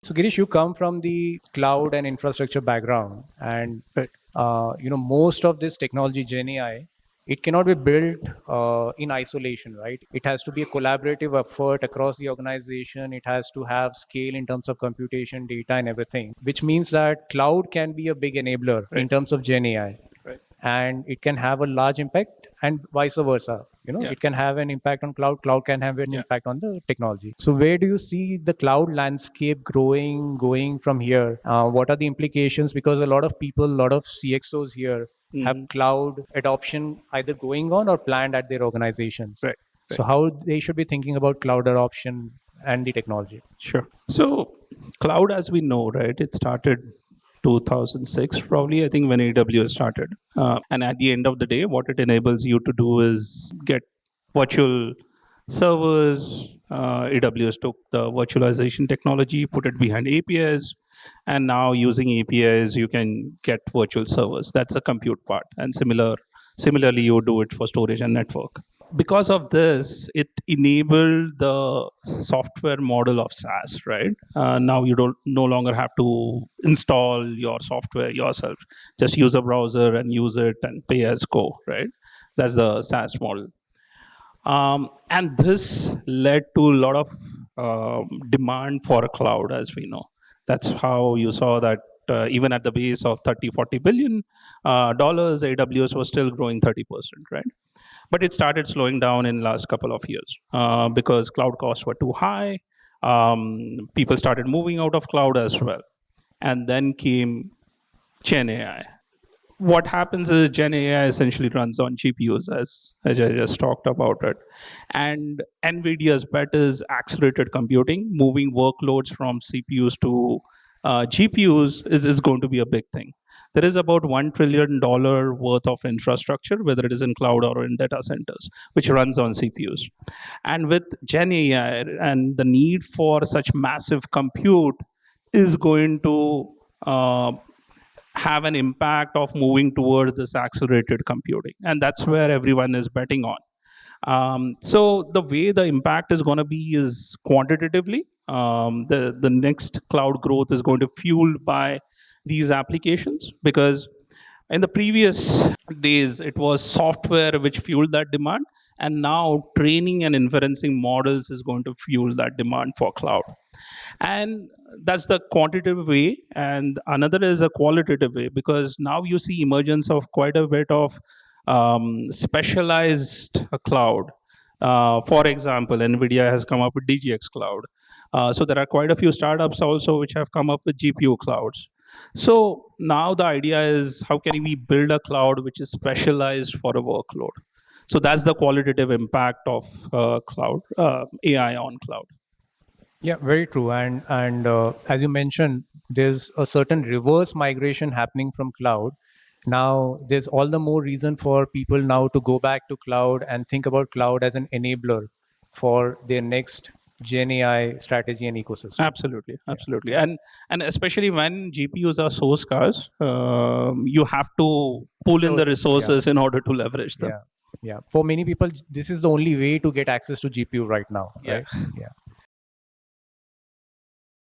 So Girish, you come from the cloud and infrastructure background, and most of this technology, Gen AI, it cannot be built in isolation, right? It has to be a collaborative effort across the organization. It has to have scale in terms of computation, data, and everything, which means that cloud can be a big enabler in terms of Gen AI, and it can have a large impact, and vice versa. It can have an impact on cloud can have an impact on the technology. So where do you see the cloud landscape going from here? What are the implications? Because a lot of people, a lot of CXOs here have cloud adoption either going on or planned at their organizations. Right. So how they should be thinking about cloud adoption and the technology? Sure. So cloud, as we know, right, it started 2006 probably, I think, when AWS started. And at the end of the day, what it enables you to do is get virtual servers. AWS took the virtualization technology, put it behind APIs, and now using APIs, you can get virtual servers. That's the compute part. And similarly, you do it for storage and network. Because of this, it enabled the software model of SaaS, right? Now you don't no longer have to install your software yourself. Just use a browser and use it and pay as go, right? That's the SaaS model. And this led to a lot of demand for a cloud, as we know. That's how you saw that even at the base of $30-40 billion, AWS was still growing 30%, right? But it started slowing down in the last couple of years because cloud costs were too high. People started moving out of cloud as well. And then came Gen AI. What happens is Gen AI essentially runs on GPUs, as I just talked about it. And NVIDIA's bet is accelerated computing. Moving workloads from CPUs to GPUs is going to be a big thing. There is about $1 trillion worth of infrastructure, whether it is in cloud or in data centers, which runs on CPUs. And with Gen AI and the need for such massive compute is going to have an impact of moving towards this accelerated computing. And that's where everyone is betting on. So the way the impact is going to be is quantitatively. The next cloud growth is going to be fueled by these applications, because in the previous days, it was software which fueled that demand. And now training and inferencing models is going to fuel that demand for cloud. And that's the quantitative way. And another is a qualitative way, because now you see emergence of quite a bit of specialized cloud. For example, NVIDIA has come up with DGX Cloud. So there are quite a few startups also which have come up with GPU clouds. So now the idea is, how can we build a cloud which is specialized for a workload? So that's the qualitative impact of cloud, AI on cloud. Yeah, very true. And as you mentioned, there's a certain reverse migration happening from cloud. Now, there's all the more reason for people now to go back to cloud and think about cloud as an enabler for their next Gen AI strategy and ecosystem. Absolutely. And especially when GPUs are so scarce, you have to pull in the resources in order to leverage them. Yeah. For many people, this is the only way to get access to GPU right now. Right? Yeah.